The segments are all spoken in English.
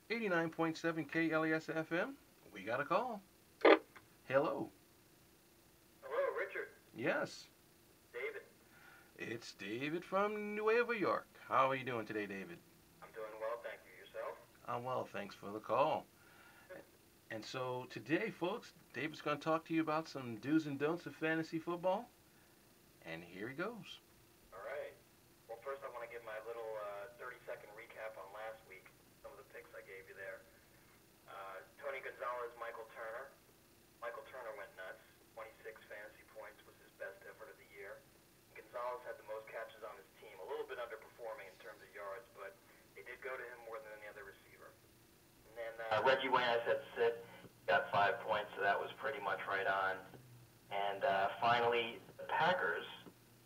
89.7 KLES FM. We got a call. Hello. Hello, Richard. Yes, David. it's David from Nueva York. How are you doing today, David? I'm doing well, thank you. Yourself? I'm well, thanks for the call. And so today, folks, David's going to talk to you about some do's and don'ts of fantasy football. And here he goes. All right. Well, first I want to give my little 30-second recap on last week. Some of the picks I gave you there. Tony Gonzalez, Michael Turner. Michael Turner went nuts. 26 fantasy points was his best effort of the year. Gonzalez had the most catches on his team. A little bit underperforming in terms of yards, but they did go to him more than any other receiver. And then Reggie Wayne, I said sit. Got 5 points, so that was pretty much right on. And finally, the Packers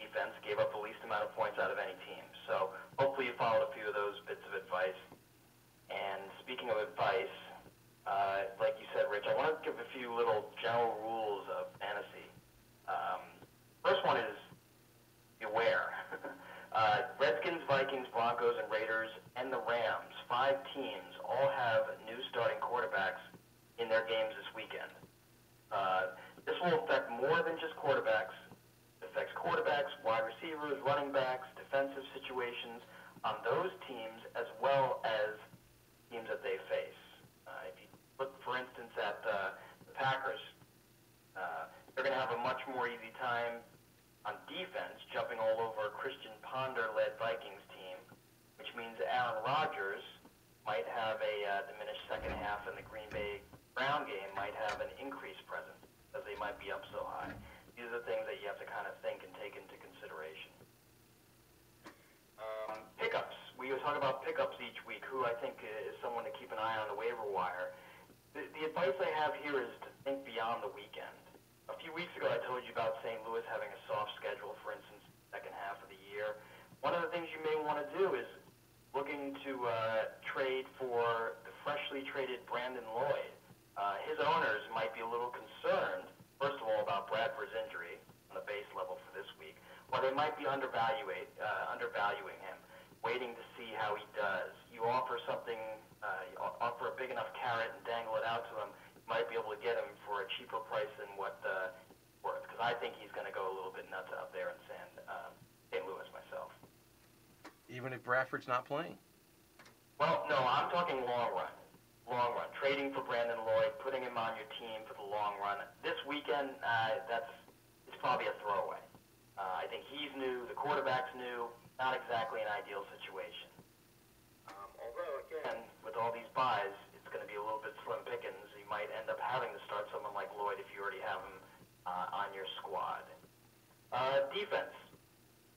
defense gave up the least amount of points out of any team. So hopefully you followed a few of those bits of advice. And speaking of advice, like you said, Rich, I want to give a few little general rules of fantasy. First one is beware. Redskins, Vikings, Broncos, and Raiders, and the Rams, 5 teams, all have new starting quarterbacks in their games this weekend. This will affect more than just quarterbacks. It affects quarterbacks, wide receivers, running backs, defensive situations on those teams as well as teams that they face. If you look, for instance, at the Packers, they're going to have a much more easy time on defense jumping all over a Christian Ponder-led Vikings team, which means Aaron Rodgers might have a diminished second half, and the Green Bay Brown game might have an increased presence because they might be up so high. These are the things that you have to kind of think and take into consideration. Pickups. We talk about pickups each week, who I think is someone to keep an eye on the waiver wire. The advice I have here is to think beyond the weekend. A few weeks ago, I told you about St. Louis having a soft schedule, for instance, second half of the year. One of the things you may want to do is looking to trade for the freshly traded Brandon Lloyd. His owners might be a little concerned, first of all, about Bradford's injury on the base level for this week, or they might be undervaluing him, waiting to see how he does. You offer something, offer a big enough carrot and dangle it out to him, you might be able to get him for a cheaper price than what worth, because I think he's going to go a little bit nuts out there in St. Louis myself. Even if Bradford's not playing? Well, no, I'm talking long run. Long run. Trading for Brandon Lloyd, putting him on your team for the long run. This weekend, it's probably a throwaway. I think he's new, the quarterback's new, not exactly an ideal situation. Although, again, with all these buys, it's going to be a little bit slim pickings. You might end up having to start someone like Lloyd if you already have him on your squad. Defense.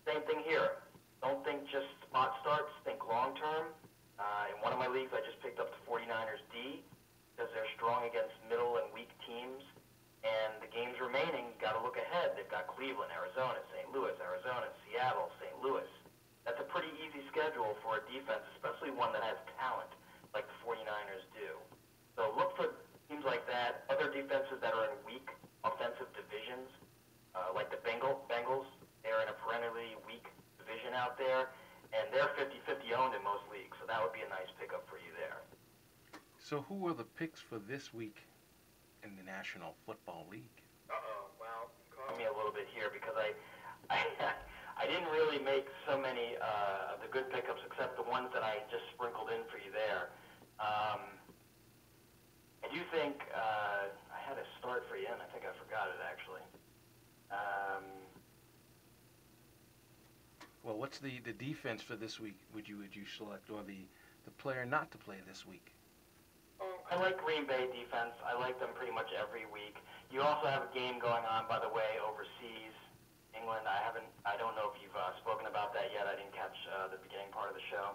Same thing here. Don't think just spot starts, think long term. In one of my leagues, I just picked up the 49ers D because they're strong against middle and weak teams. And the games remaining, got to look ahead. They've got Cleveland, Arizona, St. Louis, Arizona, Seattle, St. Louis. That's a pretty easy schedule for a defense, especially one that has talent like the 49ers do. So look for teams like that. Other defenses that are in weak offensive divisions, like the Bengals. They're in a perennially weak division out there. And they're 50-50 owned in most leagues, so that would be a nice pickup for you there. So who are the picks for this week in the National Football League? Well, you caught me a little bit here because I didn't really make so many of the good pickups except the ones that I just sprinkled in for you there. I do think I had a start for you, and I think I forgot it actually. Well, what's the defense for this week would you select, or the player not to play this week? I like Green Bay defense. I like them pretty much every week. You also have a game going on, by the way, overseas, England. I don't know if you've spoken about that yet. I didn't catch the beginning part of the show.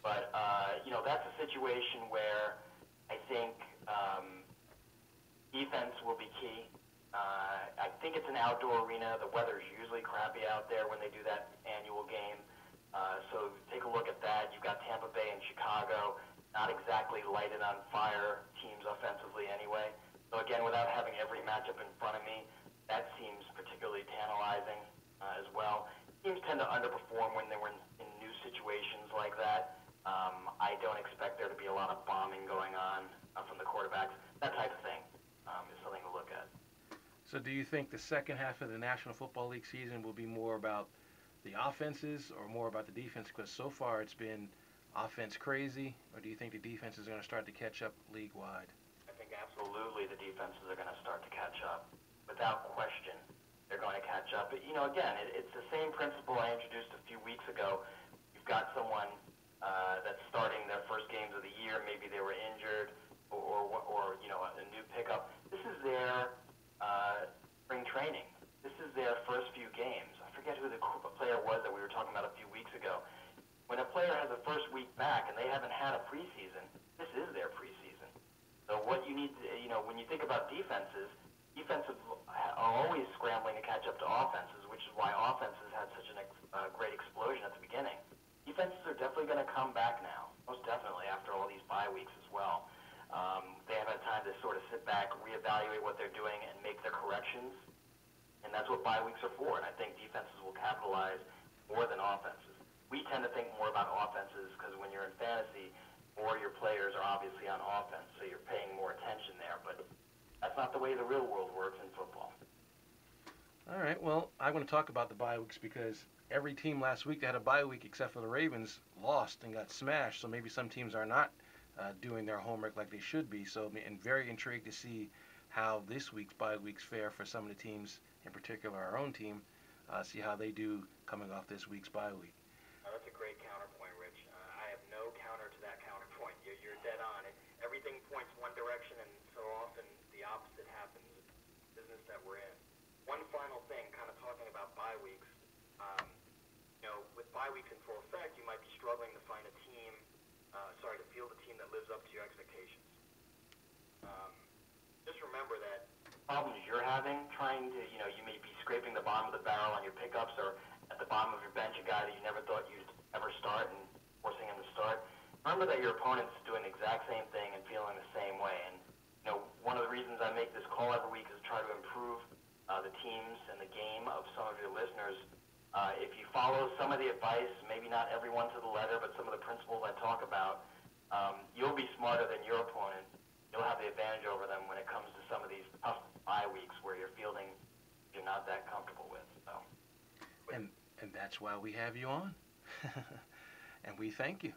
But, that's a situation where I think defense will be key. I think it's an outdoor arena. The weather's usually crappy out there when they do that annual game. So take a look at that. You've got Tampa Bay and Chicago, not exactly lighted on fire teams offensively anyway. So again, without having every matchup in front of me, that seems particularly tantalizing as well. Teams tend to underperform when they were in new situations like that. I don't expect there to be a lot of bomb So do you think the second half of the National Football League season will be more about the offenses or more about the defense? Because so far it's been offense crazy, or do you think the defense is going to start to catch up league wide? I think absolutely the defenses are going to start to catch up. Without question, they're going to catch up. But, again, it's the same principle I introduced a few weeks ago. You've got someone that's starting their first games of the year. Maybe they were injured or a new pickup. This is their spring training. This is their first few games. I forget who the player was that we were talking about a few weeks ago. When a player has a first week back and they haven't had a preseason, this is their preseason. So what you need to, when you think about defenses are always scrambling to catch up to offenses, which is why offenses had such a great explosion at the beginning. Defenses are definitely going to come back now, most definitely after all these bye weeks as well. They have had time to sort of sit back, reevaluate what they're doing, and make their corrections. And that's what bye weeks are for. And I think defenses will capitalize more than offenses. We tend to think more about offenses because when you're in fantasy, more of your players are obviously on offense, so you're paying more attention there. But that's not the way the real world works in football. All right, well, I want to talk about the bye weeks because every team last week that had a bye week except for the Ravens lost and got smashed. So maybe some teams are not doing their homework like they should be. So I'm very intrigued to see how this week's bye weeks fare for some of the teams, in particular our own team, see how they do coming off this week's bye week. That's a great counterpoint, Rich. I have no counter to that counterpoint. You're dead on. Everything points one direction, and so often the opposite happens in the business that we're in. One final thing, kind of talking about bye weeks. With bye weeks in full effect, you might be struggling to find a team, to field a team that lives up to your expectations. Just remember that problems you're having, trying to, you may be scraping the bottom of the barrel on your pickups or at the bottom of your bench, a guy that you never thought you'd ever start and forcing him to start. Remember that your opponent's doing the exact same thing and feeling the same way. And, one of the reasons I make this call every week is to try to improve the teams and the game of some of your listeners. If you follow some of the advice, maybe not every one to the letter, but some of the principles I talk about, you'll be smarter than your opponent. You'll have the advantage over them when it comes to some of these tough bye weeks where you're fielding you're not that comfortable with. So. And that's why we have you on. And we thank you.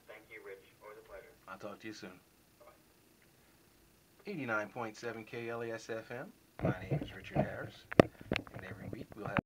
Thank you, Rich. Always a pleasure. I'll talk to you soon. Bye-bye. 89.7 KLAS FM. My name is Richard Harris. And every week we'll have